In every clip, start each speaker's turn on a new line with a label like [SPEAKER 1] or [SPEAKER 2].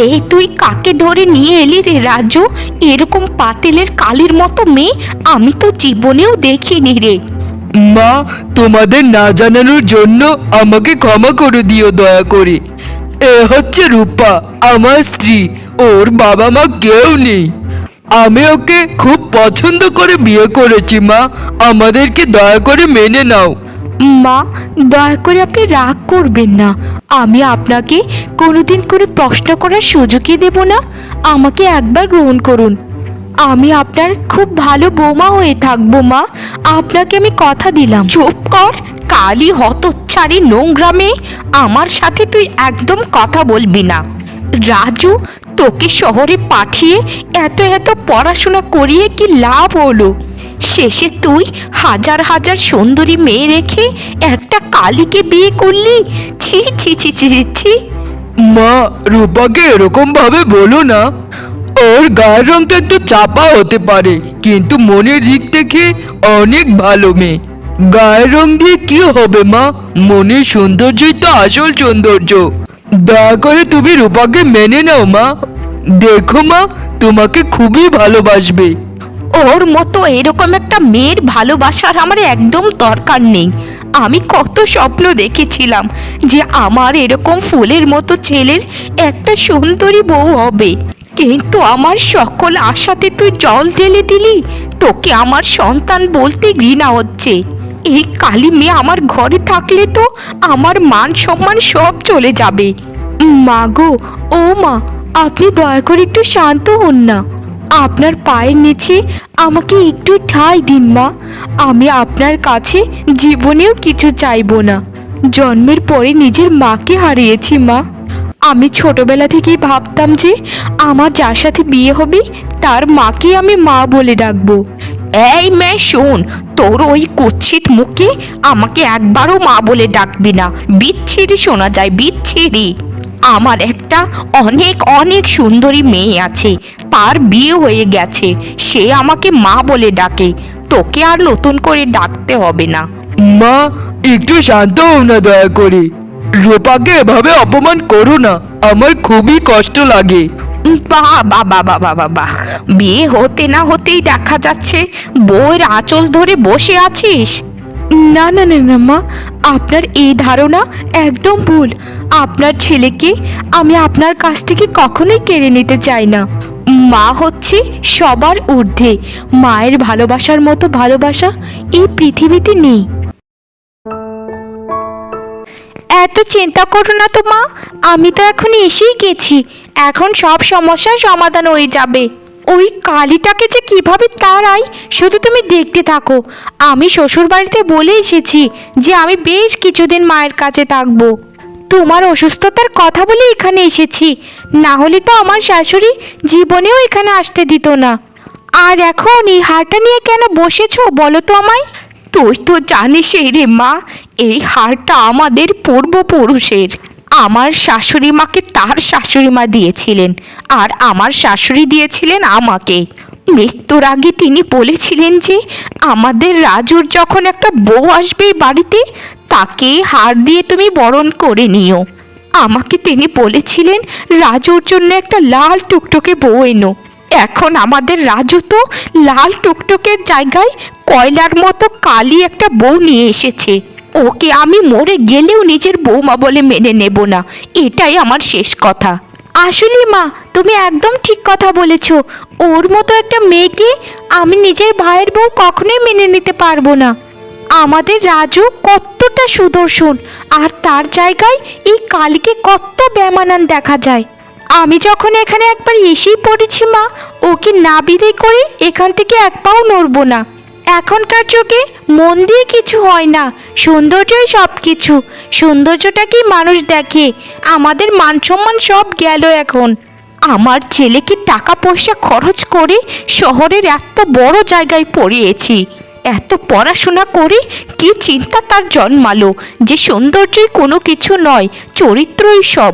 [SPEAKER 1] এই তুই কাকে ধরে নিয়ে এলি রে রাজু? এরকম পাতিলের কালির মতো মেয়ে আমি তো জীবনেও দেখিনি রে।
[SPEAKER 2] মা, তোমাদের না জানানোর জন্য আমাকে ক্ষমা করে দিও দয়া করে। এ হচ্ছে রূপা, আমার স্ত্রী। ওর বাবা মা কেউ নেই। আমি ওকে খুব পছন্দ করে বিয়ে করেছি মা, আমাদেরকে দয়া করে মেনে নাও।
[SPEAKER 1] মা, দয়া করে আপনি রাগ করবেন না। আমি আপনাকে কোনোদিন করে প্রশ্ন করার সুযোগই দেব না। আমাকে একবার গ্রহণ করুন। আমি আপনার খুব ভালো বৌমা হয়ে থাকবো মা, আপনাকে আমি কথা দিলাম। চুপ কর কালি হতচ্ছাড়ি নোংরা মেয়ে, আমার সাথে তুই একদম কথা বলবি না। রাজু, তোকে শহরে পাঠিয়ে এত এত পড়াশোনা করিয়ে কি লাভ হলো? শেষে তুই হাজার হাজার সুন্দরী মেয়ে রেখে একটা কালীকে বিয়ে করলি। ছি ছি ছি ছি ছি।
[SPEAKER 2] মা, রূপাকে এরকম ভাবে বলো না। ওর গায়ের রংটা একটু চাপা হতে পারে, কিন্তু মনের দিক থেকে অনেক ভালো মেয়ে। গায়ের রং দিয়ে কি হবে মা, মনের সৌন্দর্যই তো আসল সৌন্দর্য। দয়া করে তুমি রূপাকে মেনে নাও মা। দেখো মা, তোমাকে খুবই ভালোবাসবে।
[SPEAKER 1] ওর মতো এরকম একটা মেয়ের ভালোবাসার আমার একদম দরকার নেই। আমি কত স্বপ্ন দেখেছিলাম যে আমার এরকম ফুলের মতো ছেলের একটা সুন্দরী বউ হবে, কিন্তু আমার সকল আশাতে তুই জল ঢেলে দিলি। তোকে আমার সন্তান বলতে ঘৃণা হচ্ছে। এই কালী মেয়ে আমার ঘরে থাকলে তো আমার মান সম্মান সব চলে যাবে। মা গো, ও মা, আপনি দয়া করে একটু শান্ত হন না। আপনার পায়ের নিচে আমাকে একটু ঠাঁই দিন মা। আমি আপনার কাছে জীবনেও কিছু চাইবো না। জন্মের পরে নিজের মাকে হারিয়েছি মা। আমি ছোটবেলা থেকেই ভাবতাম যে আমার যার সাথে বিয়ে হবে তার মাকে আমি মা বলে ডাকবো। এই মেয়ে শোন, তোর ওই কুৎসিত মুখে আমাকে একবারও মা বলে ডাকবি না। বিচ্ছিরি শোনা যায়, বিচ্ছিরি। আমার একটা অনেক অনেক সুন্দরী মেয়ে আছে, তার বিয়ে হয়ে গেছে, সে আমাকে মা বলে ডাকে। তোকে আর নতুন করে ডাকতে হবে না।
[SPEAKER 2] মা, একটু শান্ত হও না দয়া করে। রূপাকে এভাবে অপমান করো না, আমার খুবই কষ্ট লাগে।
[SPEAKER 1] বাবা বাবা বাবা বাহ, বিয়ে হতে না হতেই দেখা যাচ্ছে বউয়ের আঁচল ধরে বসে আছিস। না না না না মা, আপনার এই ধারণা একদম ভুল। আপনার ছেলেকে আমি আপনার কাছ থেকে কখনোই কেড়ে নিতে চাই না। মা হচ্ছে সবার ঊর্ধ্বে। মায়ের ভালোবাসার মতো ভালোবাসা এই পৃথিবীতে নেই। এত চিন্তা করো না তো মা, আমি তো এখন এসেই গেছি। এখন সব সমস্যার সমাধান হয়ে যাবে। ওই কালীটাকে যে কিভাবে তাড়াই শুধু তুমি দেখতে থাকো। আমি শ্বশুর বাড়িতে বলে এসেছি যে আমি বেশ কিছুদিন মায়ের কাছে থাকবো। তোমার অসুস্থতার কথা বলে এখানে এসেছি, না হলে তো আমার শাশুড়ি জীবনেও এখানে আসতে দিত না। আর এখন এই হারটা নিয়ে কেন বসেছো বলো তো আমায়? তুই তো জানিস রে মা, এই হারটা আমাদের পূর্বপুরুষের। আমার শাশুড়ি মাকে তার শাশুড়ি মা দিয়েছিলেন, আর আমার শাশুড়ি দিয়েছিলেন আমাকে। মৃত্যুর আগে তিনি বলেছিলেন যে আমাদের রাজুর যখন একটা বউ আসবে বাড়িতে, তাকে হার দিয়ে তুমি বরণ করে নিও। আমাকে তিনি বলেছিলেন রাজুর জন্য একটা লাল টুকটুকে বউ এনো। এখন আমাদের রাজু তো লাল টুকটুকের জায়গায় কয়লার মতো কালি একটা বউ নিয়ে এসেছে। ওকে আমি মরে গেলেও নিজের বৌমা বলে মেনে নেব না, এটাই আমার শেষ কথা। আসলে মা, তুমি একদম ঠিক কথা বলেছ। ওর মতো একটা মেয়েকে আমি নিজের ভাইয়ের বউ কখনোই মেনে নিতে পারবো না। আমাদের রাজু কতটা সুদর্শন, আর তার জায়গায় এই কালীকে কত বেমানান দেখা যায়। আমি যখন এখানে একবার এসেই পড়েছি মা, ওকে না বিদায় করে এখান থেকে এক পাও নড়বো না। এখনকার যুগে মন দিয়ে কিছু হয় না, সৌন্দর্যই সব কিছু। সৌন্দর্যটাকেই মানুষ দেখে। আমাদের মান সম্মান সব গেল এখন। আমার ছেলেকে টাকা পয়সা খরচ করে শহরের এত বড় জায়গায় পড়িয়েছি। এত পড়াশোনা করে কি চিন্তা তার জন্মালো যে সৌন্দর্যই কোনো কিছু নয়, চরিত্রই সব।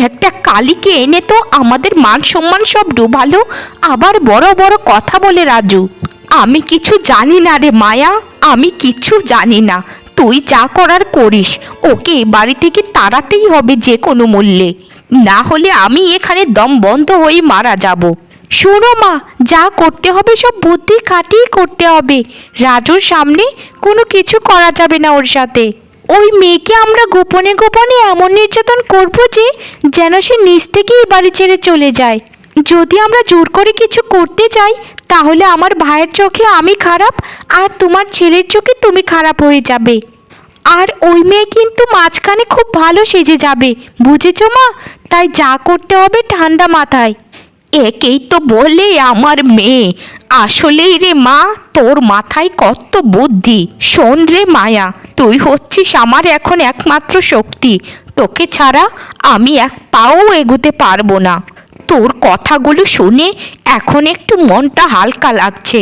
[SPEAKER 1] একটা কালীকে এনে তো আমাদের মান সম্মান সব ডুবালো, আবার বড় বড় কথা বলে রাজু। আমি কিছু জানি না রে মায়া, আমি কিছু জানি না। তুই যা করার করিস, ওকে এ বাড়ি থেকে তাড়াতেই হবে যে কোনো মূল্যে। না হলে আমি এখানে দম বন্ধ হয়ে মারা যাব। শোনো মা, যা করতে হবে সব বুদ্ধি খাটিয়ে করতে হবে। রাজুর সামনে কোনো কিছু করা যাবে না ওর সাথে। ওই মেয়েকে আমরা গোপনে গোপনে এমন নির্যাতন করবো যে যেন সে নিজ থেকেই বাড়ি ছেড়ে চলে যায়। যদি আমরা জোর করে কিছু করতে চাই তাহলে আমার ভাইয়ের চোখে আমি খারাপ আর তোমার ছেলের চোখে তুমি খারাপ হয়ে যাবে। আর ওই মেয়ে কিন্তু মাঝখানে খুব ভালো সেজে যাবে, বুঝেছো মা? তাই যা করতে হবে ঠান্ডা মাথায়। একেই তো বলে আমার মেয়ে। আসলেই রে মা, তোর মাথায় কত বুদ্ধি। শোন রে মায়া, তুই হচ্ছিস আমার এখন একমাত্র শক্তি। তোকে ছাড়া আমি এক পাও এগোতে পারবো না। তোর কথাগুলো শুনে এখন একটু মনটা হালকা লাগছে।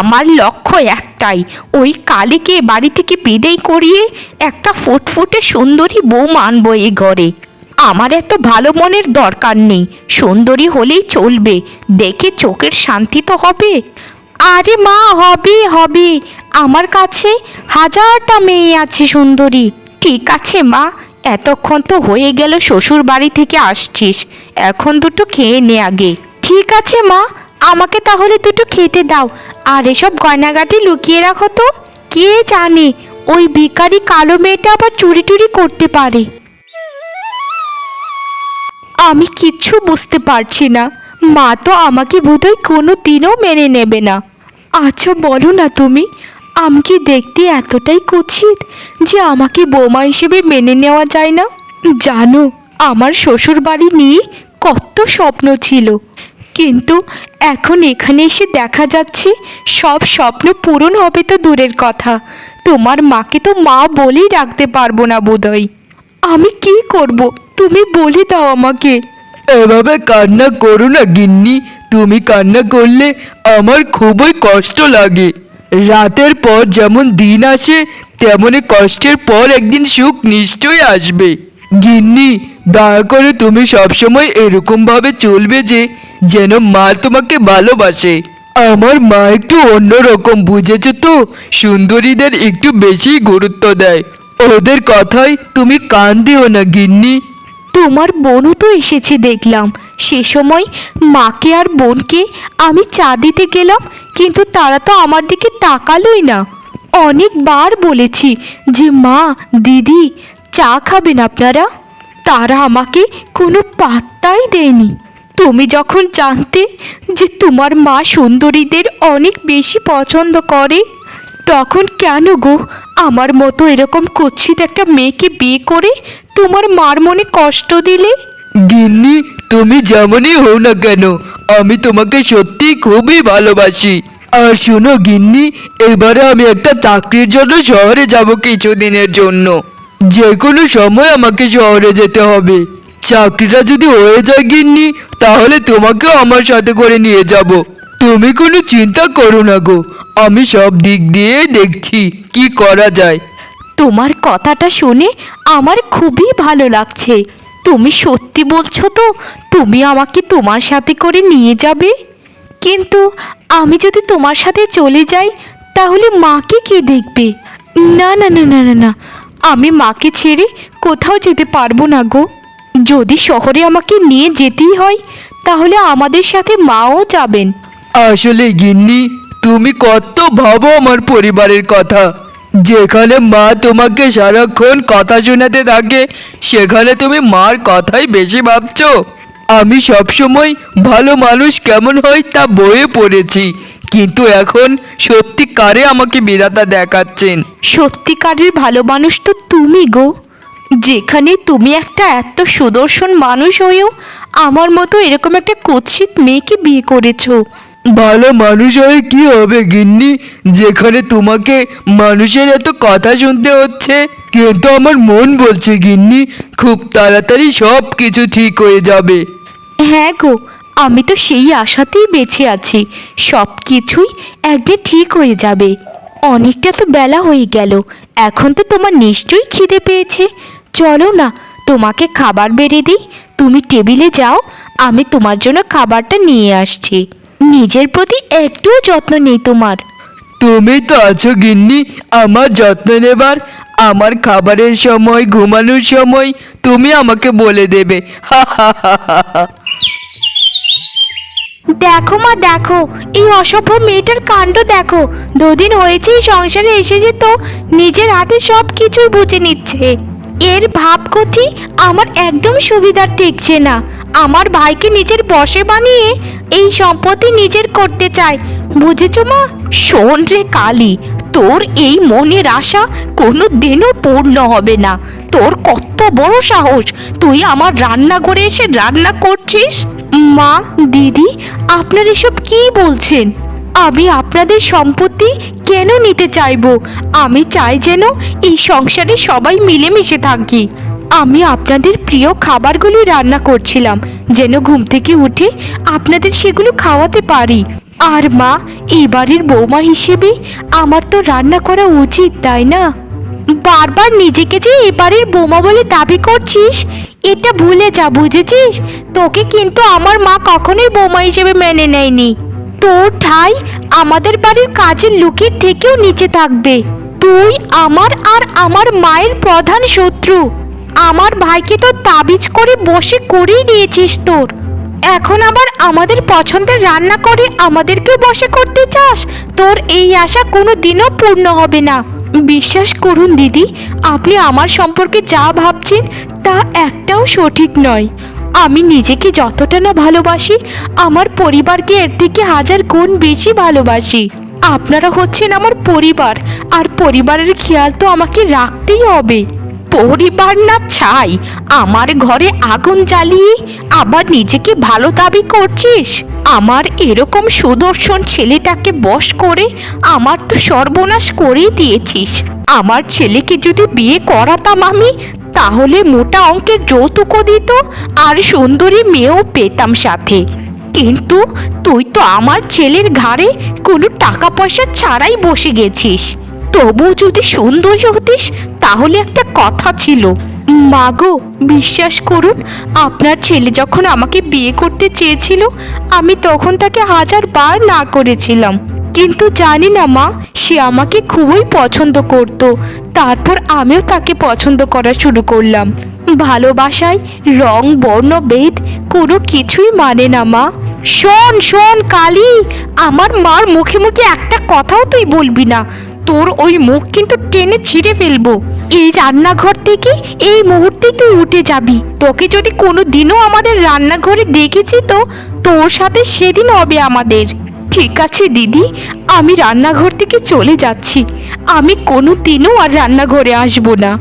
[SPEAKER 1] আমার লক্ষ্য একটাই, ওই কালীকে বাড়ি থেকে বিদেয় করিয়ে একটা ফুটফুটে সুন্দরী বউ আনবো এই ঘরে। আমার এত ভালো মনের দরকার নেই, সুন্দরী হলেই চলবে, দেখে চোখের শান্তি তো হবে। আরে মা, হবে হবে, আমার কাছে হাজারটা মেয়ে আছে সুন্দরী। ঠিক আছে মা, এতক্ষণ তো হয়ে গেল শ্বশুর বাড়ি থেকে আসছিস, এখন দুটো খেয়ে নে আগে। ঠিক আছে মা, আমাকে তাহলে দুটো খেতে দাও। আর এসব গয়নাগাটি লুকিয়ে রাখো তো। কে জানে ওই ভিখারি কালো মেয়েটা আবার চুরি টুরি করতে পারে। আমি কিচ্ছু বুঝতে পারছি না, মা তো আমাকে বোধহয় কোনো দিনও মেনে নেবে না। আচ্ছা বলো না তুমি, আমি কি দেখতে এতটাই কুৎসিত যে আমাকে বৌমা হিসেবে মেনে নেওয়া যায় না? জানো, আমার শ্বশুর বাড়ি নিয়ে কত স্বপ্ন ছিল, কিন্তু এখন এখানে এসে দেখা যাচ্ছে সব স্বপ্ন পূরণ হবে তো দূরের কথা, তোমার মাকে তো মা বলেই রাখতে পারবো না বোধহয়। আমি কি করব, তুমি বলে দাও আমাকে।
[SPEAKER 2] এভাবে কান্না করো না গিন্নি, তুমি কান্না করলে আমার খুবই কষ্ট লাগে। রাতের পর যেমন দিন আসে তেমনি কষ্টের পর একদিন সুখ নিশ্চয়ই আসবে। গিন্নি, দয়া করে তুমি সবসময় এরকম ভাবে চলবে যে যেন মা তোমাকে ভালোবাসে। আমার মা একটু অন্যরকম, বুঝেছো তো? সুন্দরীদের একটু বেশি গুরুত্ব দেয়। ওদের কথায় তুমি কান দিও না গিন্নি।
[SPEAKER 1] তোমার বোনও তো এসেছে দেখলাম, সে সময় মাকে আর বোনকে আমি চা দিতে গেলাম, কিন্তু তারা তো আমার দিকে তাকালোই না। অনেকবার বলেছি যে মা, দিদি, চা খাবেন আপনারা, তারা আমাকে কোনো পাত্তাই দেয়নি। তুমি যখন জানতে যে তোমার মা সুন্দরীদের অনেক বেশি পছন্দ করে, তখন কেন গো আমার মতো এরকম কুৎসিত একটা মেয়েকে বিয়ে করে তোমার মার মনে কষ্ট দিলে?
[SPEAKER 2] গিন্নি, তুমি যেমনই হও না কেন, আমি তোমাকে সত্যি খুবই ভালোবাসি। আর শোনো গিন্নি, এবারে আমি একটা চাকরির জন্য শহরে যাব কিছুদিনের জন্য। যে কোনো সময় আমাকে শহরে যেতে হবে। চাকরিটা যদি হয়ে যায় গিন্নি, তাহলে তোমাকেও আমার সাথে করে নিয়ে যাব। তুমি কোনো চিন্তা করো না গো, আমি সব দিক দিয়ে দেখছি কি করা যায়।
[SPEAKER 1] তোমার কথাটা শুনে আমার খুবই ভালো লাগছে। তুমি সত্যি বলছো তো? তুমি আমাকে তোমার সাথে করে নিয়ে যাবে? কিন্তু আমি যদি তোমার সাথে চলে যাই তাহলে মাকে কে দেখবে? না না না না না না, আমি মাকে ছেড়ে কোথাও যেতে পারবো না গো। যদি শহরে আমাকে নিয়ে যেতেই হয় তাহলে আমাদের সাথে মাও যাবেন।
[SPEAKER 2] আসলে গিন্নি, তুমি কত ভাবো আমার পরিবারের কথা। যেখানে মা তোমাকে সারাক্ষণ কথা শোনাতে থাকে, সেখানে তুমি মার কথাই বেশি ভাবছো। আমি সবসময় ভালো মানুষ কেমন হয় তা বইয়ে পড়েছি, কিন্তু এখন সত্যিকারে আমাকে বিধাতা দেখাচ্ছেন।
[SPEAKER 1] সত্যিকারের ভালো মানুষ তো তুমি গো, যেখানে তুমি একটা এত সুদর্শন মানুষ হয়েও আমার মতো এরকম একটা কুৎসিত মেয়েকে বিয়ে করেছো।
[SPEAKER 2] ভালো মানুষ হয়ে কি হবে গিন্নি, যেখানে তোমাকে মানুষের এত কথা শুনতে হচ্ছে? কিন্তু আমার মন বলছে গিন্নি, খুব তাড়াতাড়ি সব কিছু ঠিক হয়ে যাবে।
[SPEAKER 1] হ্যাঁ গো, আমি তো সেই আশাতেই বেঁচে আছি, সব কিছুই একদিন ঠিক হয়ে যাবে। অনেকটা তো বেলা হয়ে গেল, এখন তো তোমার নিশ্চয়ই খিদে পেয়েছে। চলো না, তোমাকে খাবার বেড়ে দিই, তুমি টেবিলে যাও, আমি তোমার জন্য খাবারটা নিয়ে আসছি। নিজের প্রতি একটুও যত্ন নেই তোমার।
[SPEAKER 2] তুমি তো আছো গিন্নি আমার যত্ন নেবার, আমার খাবারের সময়, ঘুমানোর সময় তুমি আমাকে বলে দেবে। হা হা হা হা হা।
[SPEAKER 1] দেখো মা দেখো, এই অসভ্য মেয়েটার কাণ্ড দেখো। দুদিন হয়েছে এই সংসারে এসেছে তো নিজের হাতে সব কিছুই বুঝে নিচ্ছে। এর ভাবগতি আমার একদম সুবিধার ঠেকছে না। আমার ভাইকে নিজের বশে বানিয়ে এই সম্পত্তি নিজের করতে চায়, বুঝেছো মা? শোন রে কালী, তোর এই মনের আশা কোনো দিনও পূর্ণ হবে না। তোর কত বড় সাহস, তুই আমার রান্নাঘরে এসে রান্না করছিস? মা, দিদি, আপনারা এসব কি বলছেন? আমি আপনাদের সম্পত্তি কেন নিতে চাইবো? আমি চাই যেন এই সংসারে সবাই মিলেমিশে থাকি। আমি আপনাদের প্রিয় খাবারগুলো রান্না করছিলাম যেন ঘুম থেকে উঠে আপনাদের সেগুলো খাওয়াতে পারি। আর মা, এই বাড়ির বৌমা হিসেবে আমার তো রান্না করা উচিত, তাই না? বারবার নিজেকে যে এবারের বোমা বলে দাবি করছিস, এটা ভুলে যা, বুঝেছিস? তোকে কিন্তু আমার মা কখনোই বোমা হিসেবে মেনে নেয়নি। তোর ঠাই আমাদের বাড়ির কাজের লোকের থেকেও নিচে থাকবে। তুই আমার আর আমার মায়ের প্রধান শত্রু। আমার ভাইকে তো তাবিজ করে বশে করেই দিয়েছিস তোর। এখন আবার আমাদের পছন্দের রান্না করে আমাদেরকেও বশে করতে চাস? তোর এই আশা কোনো দিনও পূর্ণ হবে না। বিশ্বাস করুন দিদি, আপনি আমার সম্পর্কে যা ভাবছেন তা একটাও সঠিক নয়। আমি নিজেকে যতটা না ভালোবাসি, আমার পরিবারকে এর থেকে 1000 গুণ বেশি ভালোবাসি। আপনারা হচ্ছেন আমার পরিবার, আর পরিবারের খেয়াল তো আমাকে রাখতেই হবে। পরিবার না ছাই, আমার ঘরে আগুন জ্বালিয়ে আবার নিজেকে ভালো দাবি করছিস? আমার এরকম সুদর্শন ছেলেটাকে বশ করে আমার তো সর্বনাশ করেই দিয়েছিস। আমার ছেলেকে যদি বিয়ে করাতাম আমি, তাহলে মোটা অঙ্কের যৌতুকও দিত আর সুন্দরী মেয়েও পেতাম সাথে। কিন্তু তুই তো আমার ছেলের ঘাড়ে কোনো টাকা পয়সা ছাড়াই বসে গেছিস। তবু যদি সুন্দরী হতিস তাহলে একটা কথা ছিল। মাগো, বিশ্বাস করুন, আপনার ছেলে যখন আমাকে বিয়ে করতে চেয়েছিল আমি তখন তাকে 1000 বার না করেছিলাম। কিন্তু জানি না মা, সে আমাকে খুবই পছন্দ করত। তারপর আমিও তাকে পছন্দ করা শুরু করলাম। ভালোবাসায় রং, বর্ণ, ভেদ কোনো কিছুই মানে না মা। শোন শোন কালী, আমার মার মুখে মুখে একটা কথাও তুই বলবি না। তোর ওই মুখ কিন্তু টেনে ছিঁড়ে ফেলবো। এই রান্নাঘর থেকে এই মুহূর্তে তুই উঠে যাবি। তোকে যদি কোনো দিনও আমাদের রান্নাঘরে দেখেছি তো তোর সাথে সেদিন হবে আমাদের। ঠিক আছে দিদি, আমি রান্নাঘর থেকে চলে যাচ্ছি। আমি কোনো দিনও আর রান্নাঘরে আসবো না।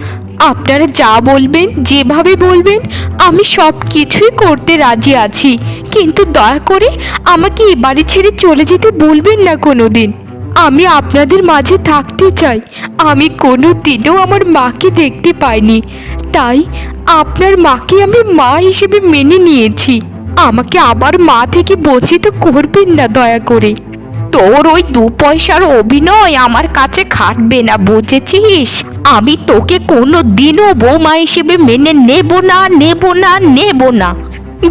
[SPEAKER 1] আপনারা যা বলবেন, যেভাবে বলবেন, আমি সব কিছুই করতে রাজি আছি। কিন্তু দয়া করে আমাকে এ বাড়ি ছেড়ে চলে যেতে বলবেন না কোনো দিন। আমি আপনাদের মাঝে থাকতে চাই। আমি কোনো দিনও আমার মাকে দেখতে পাইনি, তাই আপনার মাকে আমি মা হিসেবে মেনে নিয়েছি। আমাকে আবার মা থেকে বঞ্চিত করবেন না দয়া করে। তোর ওই 2 পয়সার অভিনয় আমার কাছে খাটবে না, বুঝেছিস? আমি তোকে কোনো দিনও বৌমা হিসেবে মেনে নেব না, নেব না, নেব না।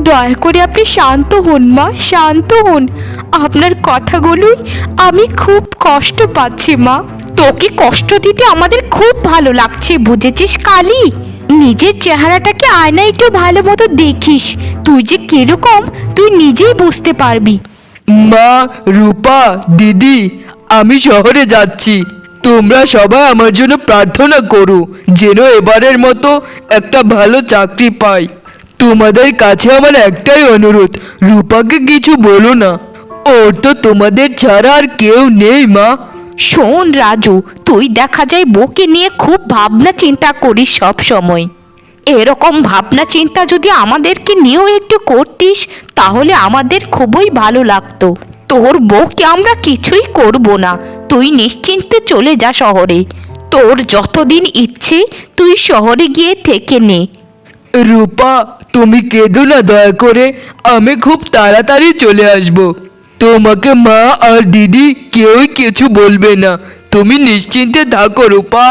[SPEAKER 1] দয়া করে আপনি শান্ত হন মা, শান্ত হন। আপনার কথাগুলোই আমি খুব কষ্ট পাচ্ছি মা। তোকে কষ্ট দিতে আমাদের খুব ভালো লাগছে, বুঝেছিস কালী? নিজের চেহারাটাকে আয়নায় একটু ভালো মতো দেখিস। তুই যে কিরকম তুই নিজেই বুঝতে পারবি।
[SPEAKER 2] মা, রূপা, দিদি, আমি শহরে যাচ্ছি। তোমরা সবাই আমার জন্য প্রার্থনা করো যেন এবারের মতো একটা ভালো চাকরি পাই। তোমাদের কাছে আমার একটাই অনুরোধ, রূপাকে কিছু বলো না। ওর তো তোমাদের ছাড়া আর কেউ নেই মা।
[SPEAKER 1] শোন রাজু, তুই দেখা যায় বউকে নিয়ে খুব ভাবনা চিন্তা করিস সব সময়। এরকম ভাবনা চিন্তা যদি আমাদেরকে নিয়েও একটু করতিস তাহলে আমাদের খুবই ভালো লাগতো। তোর বউকে আমরা কিছুই করব না, তুই নিশ্চিন্তে চলে যা শহরে। তোর যতদিন ইচ্ছে তুই শহরে গিয়ে থেকে নে।
[SPEAKER 2] রূপা, তুমি কেঁদো না দয়া করে, আমি খুব তাড়াতাড়ি চলে আসব। তোমাকে মা আর দিদি কেউই কিছু বলবে না, তুমি নিশ্চিন্তে থাকো রূপা।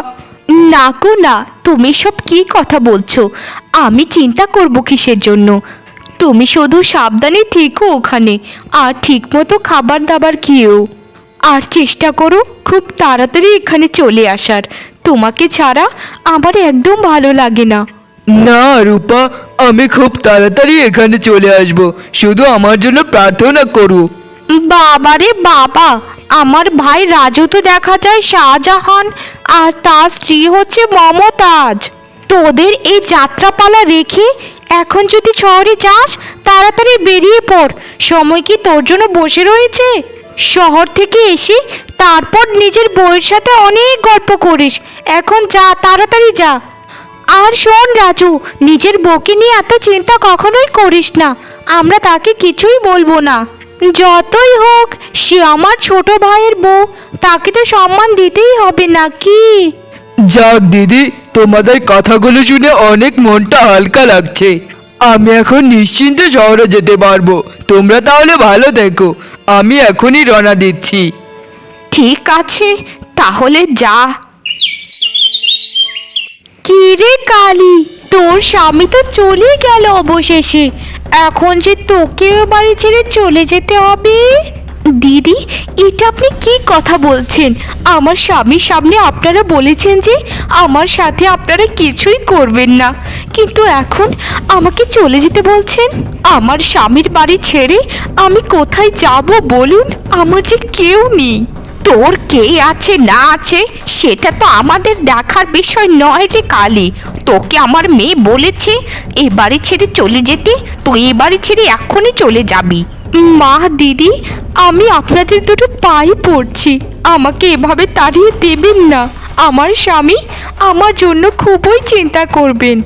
[SPEAKER 1] না গো না, তুমি সব কি কথা বলছো? আমি চিন্তা করব কিসের জন্য? তুমি শুধু সাবধানে থেকো ওখানে, আর ঠিকমতো খাবার দাবার খেয়েও। আর চেষ্টা করো খুব তাড়াতাড়ি এখানে চলে আসার। তোমাকে ছাড়া আমার একদম ভালো লাগে না।
[SPEAKER 2] না রূপা, আমি খুব তাড়াতাড়ি এখানে চলে আসব, শুধু আমার জন্য প্রার্থনা করো।
[SPEAKER 1] বাবারে বাবা, আমার ভাই রাজু তো দেখা যায় শাহজাহান, আর তার স্ত্রী হচ্ছে মমতাজ। তোদের এই যাত্রাপালা রেখে এখন যদি শহরে যাস, তাড়াতাড়ি বেরিয়ে পড়। সময় কি তোর জন্য বসে রয়েছে? শহর থেকে এসে তারপর নিজের বউয়ের সাথে অনেক গল্প করিস। এখন যা, তাড়াতাড়ি যা। আর শোন রাজু, নিজের বউকে নিয়ে এত চিন্তা কখনোই করিস না, আমরা তাকে কিছুই বলবো না। যতই হোক সে আমার ছোট ভাইয়ের বউ, তাকে তো সম্মান দিতেই হবে নাকি?
[SPEAKER 2] যাক দিদি, তোমাদের কথাগুলো শুনে অনেক মনটা হালকা লাগছে। আমি এখন নিশ্চিন্তে শহরে যেতে পারবো। তোমরা তাহলে ভালো থেকো, আমি এখনই রওনা দিচ্ছি।
[SPEAKER 1] ঠিক আছে, তাহলে যা। কি রে কালী, তোর স্বামী তো চলে গেল অবশেষে, এখন যে তোকেও বাড়ি ছেড়ে চলে যেতে হবে? দিদি, এটা আপনি কি কথা বলছেন? আমার স্বামীর সামনে আপনারা বলেছেন যে আমার সাথে আপনারা কিছুই করবেন না, কিন্তু এখন আমাকে চলে যেতে বলছেন? আমার স্বামীর বাড়ি ছেড়ে আমি কোথায় যাব বলুন? আমার যে কেউ নেই। তোর কে আছে না আছে সেটা তো আমাদের দেখার বিষয় নয় রে কালী। তোকে আমার মেয়ে বলেছে এ বাড়ি ছেড়ে চলে যেতে, তুই এ বাড়ি ছেড়ে এক্ষুনি চলে যাবি। মা, দিদি, আমি আপনাদের দুটো পায়ে পড়ছি, আমাকে এভাবে তাড়িয়ে দেবেন না। আমার স্বামী আমার জন্য খুবই চিন্তা করবেন।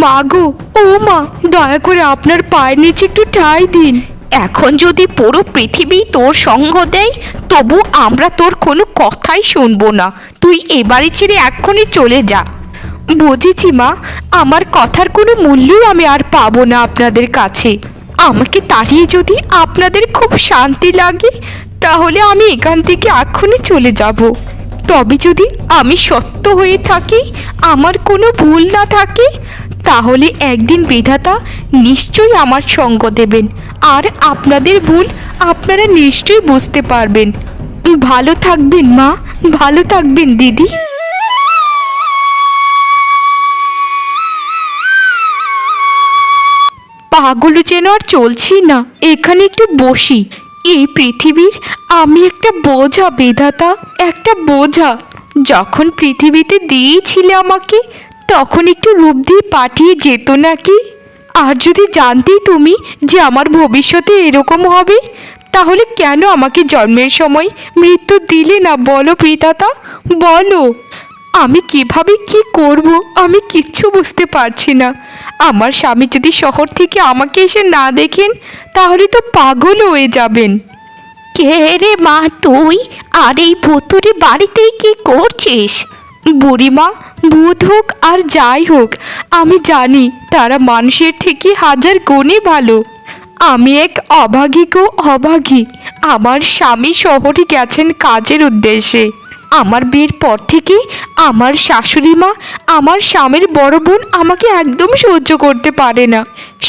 [SPEAKER 1] মা গো, ও মা, দয়া করে আপনার পায়ের নিচে একটু ঠাঁই দিন। এখন যদি পুরো পৃথিবী তোর সঙ্গ দেয়, তবু আমরা তোর কোনো কথাই শুনবো না। তুই এ বাড়ি ছেড়ে এক্ষুনি চলে যা। বুঝেছি মা, আমার কথার কোনো মূল্যই আমি আর পাবো না আপনাদের কাছে। আমাকে তাড়িয়ে যদি আপনাদের খুব শান্তি লাগে, তাহলে আমি এখান থেকে এক্ষুনি চলে যাব। তবে যদি আমি সত্য হয়ে থাকি, আমার কোনো ভুল না থাকে, তাহলে একদিন বিধাতা নিশ্চয়ই আমার সঙ্গ দেবেন, আর আপনাদের ভুল আপনারা নিশ্চয়ই বুঝতে পারবেন। ভালো থাকবেন মা, ভালো থাকবেন দিদি। পাগুলো যেন আর চলছি না, এখানে একটু বসি। এই পৃথিবীর আমি একটা বোঝা বিধাতা, একটা বোঝা। যখন পৃথিবীতে দিয়েছিলে আমাকে, তখন একটু রূপ দিয়ে পাঠিয়ে যেত নাকি? আর যদি জানতেই তুমি যে আমার ভবিষ্যতে এরকম হবে, তাহলে কেন আমাকে জন্মের সময় মৃত্যু দিলে না বলো বিধাতা, বলো। আমি কিভাবে কি করব আমি কিচ্ছু বুঝতে পারছি না। আমার স্বামী যদি শহর থেকে আমাকে এসে না দেখেন, তাহলে তো পাগল হয়ে যাবেন। কে রে মা তুই? আর এই ভুতুরে বাড়িতেই কি করছিস? বুড়িমা, ভূত হোক আর যাই হোক, আমি জানি তারা মানুষের থেকে হাজার গুণে ভালো। আমি এক অভাগী গো অভাগী। আমার স্বামী শহরে গেছেন কাজের উদ্দেশ্যে। আমার বিয়ের পর থেকে আমার শাশুড়ি মা, আমার স্বামীর বড় বোন আমাকে একদম সহ্য করতে পারে না,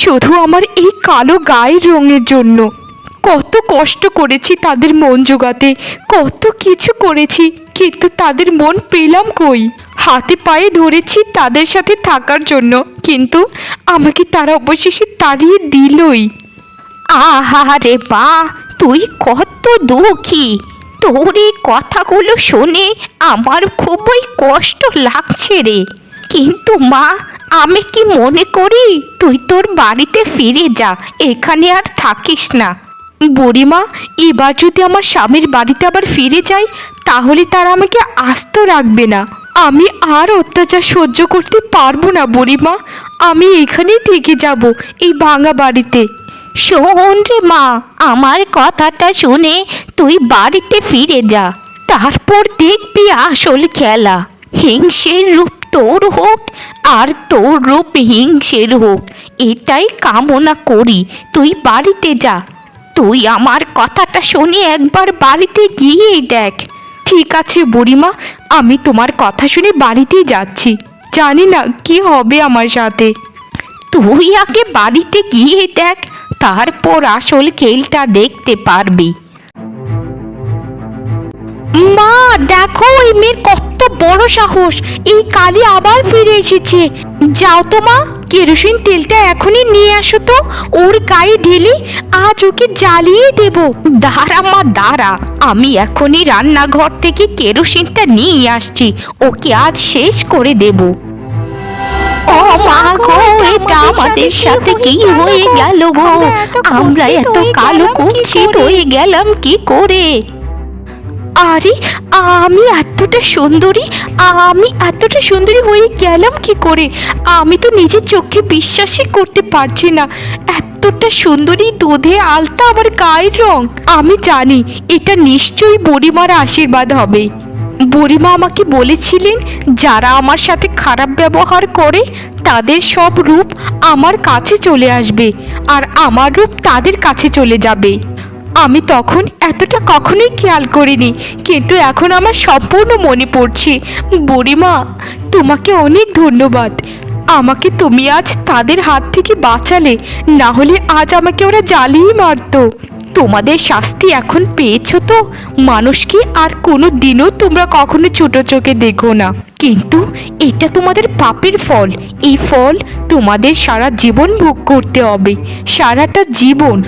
[SPEAKER 1] শুধু আমার এই কালো গায়ের রঙের জন্য। কত কষ্ট করেছি তাদের মন জোগাতে, কত কিছু করেছি, কিন্তু তাদের মন পেলাম কই? হাতে পায়ে ধরেছি তাদের সাথে থাকার জন্য, কিন্তু আমাকে তারা অবশেষে তাড়িয়ে দিলই। আহারে মা, তুই কত দুঃখী। তোর এই কথাগুলো শুনে আমার খুবই কষ্ট লাগছে রে। কিন্তু মা, আমি কি মনে করি তুই তোর বাড়িতে ফিরে যা, এখানে আর থাকিস না। বুড়িমা, এবার যদি আমার স্বামীর বাড়িতে আবার ফিরে যাই, তাহলে তারা আমাকে আস্ত রাখবে না। আমি আর অত্যাচার সহ্য করতে পারবো না বুড়িমা, আমি এখানেই থেকে যাব, এই ভাঙা বাড়িতে। শোন রে মা, আমার কথাটা শুনে তুই বাড়িতে ফিরে যা, তারপর দেখবি আসল খেলা। হিংসের রূপ তোর হোক আর তোর রূপ হিংসের হোক, এটাই কামনা করি। তুই বাড়িতে যা। তুই আমার কথাটা শুনে একবার বাড়িতে গিয়েই দেখ। ঠিক আছে বুড়িমা, আমি তোমার কথা শুনে বাড়িতেই যাচ্ছি। জানি না কি হবে আমার সাথে। তুই আগে বাড়িতে গিয়ে দেখ, তারপর আসল খেলটা দেখতে পারবি। মা দেখো ওই মেয়ের কত বড় সাহস, এই কালি আবার ফিরে এসেছে। যাও তো মা, কেরোসিন তেলটা এখনই নিয়ে আসো তো, ওর গায়ে ঢেলে আজ ওকে জ্বালিয়ে দেব। দাঁড়া মা দাঁড়া, আমি এখনই রান্নাঘর থেকে কেরোসিনটা নিয়ে আসছি, ওকে আজ শেষ করে দেব। ও মা গো, এটা আমাদের সাথে কি হয়ে গেল গো? আমরা এত কালো কুৎসিত হয়ে গেলাম কি করে? আরে আমি এতটা সুন্দরী, আমি এতটা সুন্দরী হয়ে গেলাম কি করে? আমি তো নিজের চোখে বিশ্বাসই করতে পারছি না, এতটা সুন্দরী, দুধে আলতা, আবার গায়ের রং। আমি জানি এটা নিশ্চয়ই বুড়িমার আশীর্বাদ হবে। বুড়িমা আমাকে বলেছিলেন যারা আমার সাথে খারাপ ব্যবহার করে তাদের সব রূপ আমার কাছে চলে আসবে, আর আমার রূপ তাদের কাছে চলে যাবে। আমি তখন এতটা কখনোই খেয়াল করিনি, কিন্তু এখন আমার সম্পূর্ণ মনে পড়ছে। বুড়িমা, তোমাকে অনেক ধন্যবাদ। আমাকে তুমি আজ তাদের হাত থেকে বাঁচালে, না হলে আজ আমাকে ওরা জ্বালিয়ে মারতো। তোমাদের শাস্তি এখন পেয়েছো তো, মানুষকে আর কোনো দিনও তোমরা কখনো ছোট চোখে দেখো না, কিন্তু এটা তোমাদের পাপের ফল। এই ফল তোমাদের সারা জীবন ভোগ করতে হবে, সারাটা জীবন।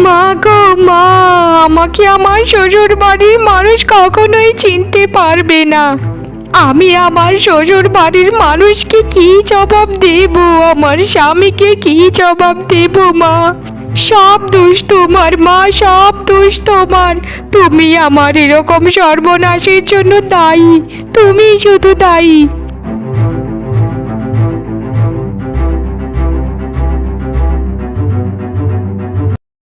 [SPEAKER 1] মা গো মা, আমাকে আমার শ্বশুর বাড়ির মানুষ কখনোই চিনতে পারবে না। আমি আমার শ্বশুর বাড়ির মানুষকে কি জবাব দেব, আমার স্বামীকে কি জবাব দেব? মা, সব দোষ তোমার মা, সব দোষ তোমার। তুমি আমার এরকম সর্বনাশের জন্য দায়ী, তুমি শুধু দায়ী।